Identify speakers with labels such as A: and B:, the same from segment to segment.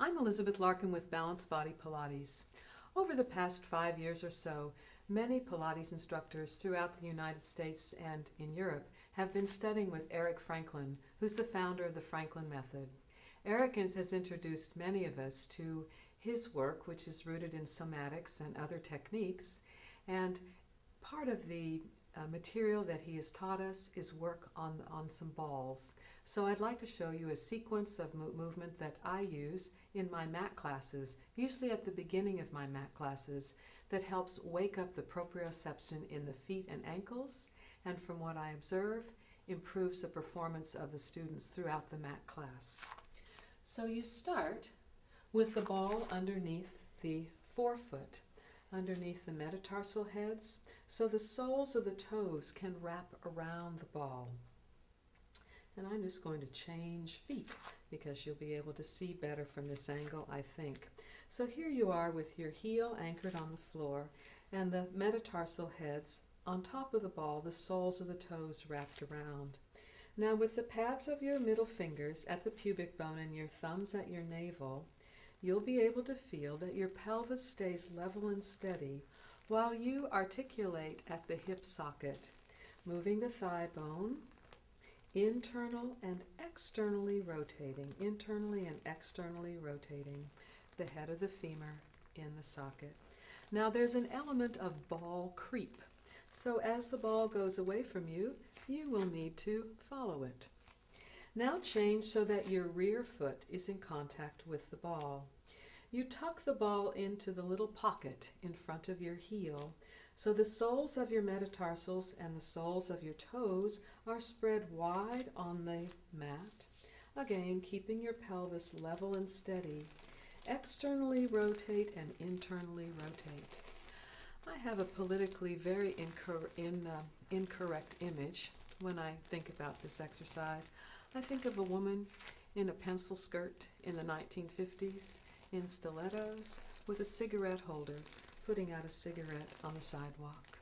A: I'm Elisabeth Larkin with Balanced Body Pilates. Over the past 5 years or so, many Pilates instructors throughout the United States and in Europe have been studying with Eric Frenklin, who's the founder of the Frenklin method. Eric has introduced many of us to his work, which is rooted in somatics and other techniques, and part of the material that he has taught us is work on some balls. So I'd like to show you a sequence of movement that I use in my mat classes, usually at the beginning of my mat classes, that helps wake up the proprioception in the feet and ankles, and from what I observe, improves the performance of the students throughout the mat class. So you start with the ball underneath the forefoot, underneath the metatarsal heads, so the soles of the toes can wrap around the ball. And I'm just going to change feet because you'll be able to see better from this angle, I think. So here you are with your heel anchored on the floor and the metatarsal heads on top of the ball, the soles of the toes wrapped around. Now with the pads of your middle fingers at the pubic bone and your thumbs at your navel, you'll be able to feel that your pelvis stays level and steady while you articulate at the hip socket, moving the thigh bone, internally and externally rotating the head of the femur in the socket. Now there's an element of ball creep. So as the ball goes away from you, you will need to follow it. Now change so that your rear foot is in contact with the ball. You tuck the ball into the little pocket in front of your heel, so the soles of your metatarsals and the soles of your toes are spread wide on the mat. Again, keeping your pelvis level and steady. Externally rotate and internally rotate. I have a politically very incorrect image when I think about this exercise. I think of a woman in a pencil skirt in the 1950s, in stilettos, with a cigarette holder, putting out a cigarette on the sidewalk.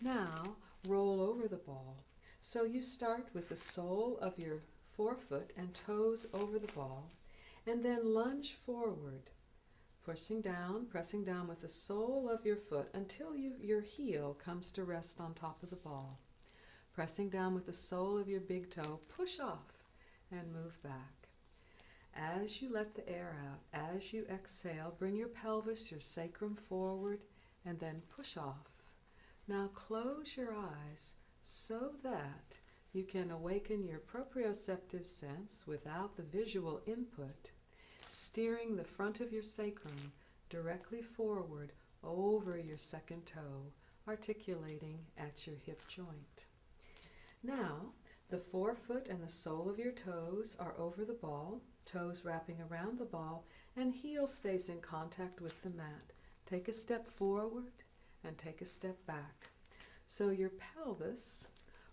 A: Now, roll over the ball. So you start with the sole of your forefoot and toes over the ball, and then lunge forward, pressing down with the sole of your foot until your heel comes to rest on top of the ball. Pressing down with the sole of your big toe, push off and move back. As you let the air out, as you exhale, bring your pelvis, your sacrum forward, and then push off. Now close your eyes so that you can awaken your proprioceptive sense without the visual input, steering the front of your sacrum directly forward over your second toe, articulating at your hip joint. Now, the forefoot and the sole of your toes are over the ball, toes wrapping around the ball, and heel stays in contact with the mat. Take a step forward and take a step back. So your pelvis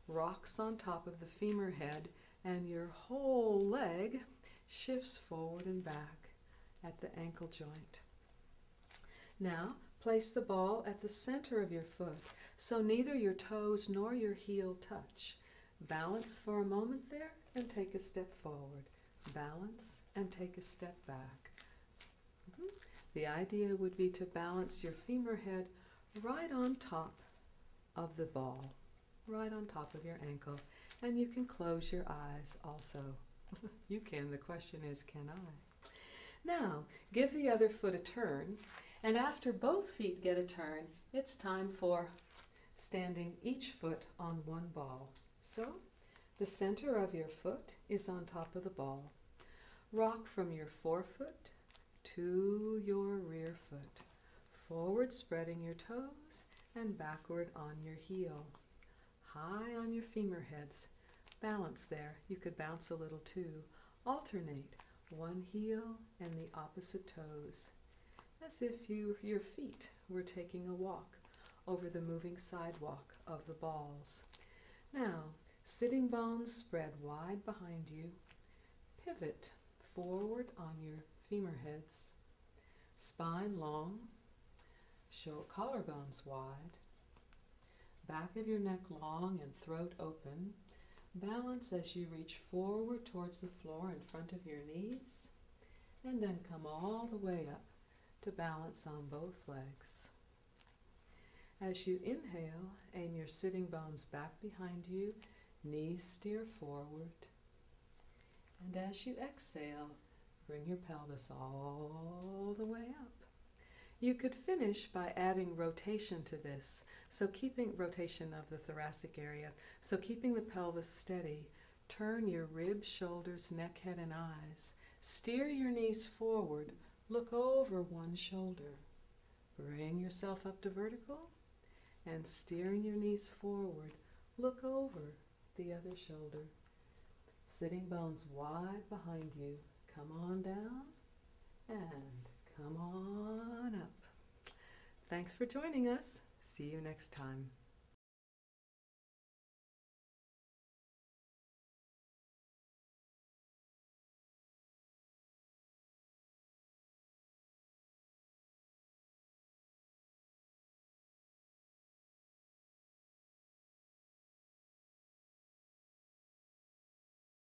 A: rocks on top of the femur head and your whole leg shifts forward and back at the ankle joint. Now, place the ball at the center of your foot so neither your toes nor your heel touch. Balance for a moment there and take a step forward. Balance and take a step back. The idea would be to balance your femur head right on top of the ball, right on top of your ankle, and you can close your eyes also. You can. The question is, can I? Now, give the other foot a turn, and after both feet get a turn, it's time for standing each foot on one ball. So, the center of your foot is on top of the ball. Rock from your forefoot to your rear foot, forward spreading your toes and backward on your heel. High on your femur heads. Balance there. You could bounce a little too. Alternate one heel and the opposite toes, as if your feet were taking a walk over the moving sidewalk of the balls. Now, sitting bones spread wide behind you. Pivot forward on your femur heads. Spine long. Show collarbones wide. Back of your neck long and throat open. Balance as you reach forward towards the floor in front of your knees. And then come all the way up to balance on both legs. As you inhale, aim your sitting bones back behind you, knees steer forward. And as you exhale, bring your pelvis all the way up. You could finish by adding rotation to this, so keeping rotation of the thoracic area, so keeping the pelvis steady. Turn your ribs, shoulders, neck, head, and eyes. Steer your knees forward. Look over one shoulder. Bring yourself up to vertical, and steering your knees forward, look over the other shoulder. Sitting bones wide behind you. Come on down and come on up. Thanks for joining us. See you next time.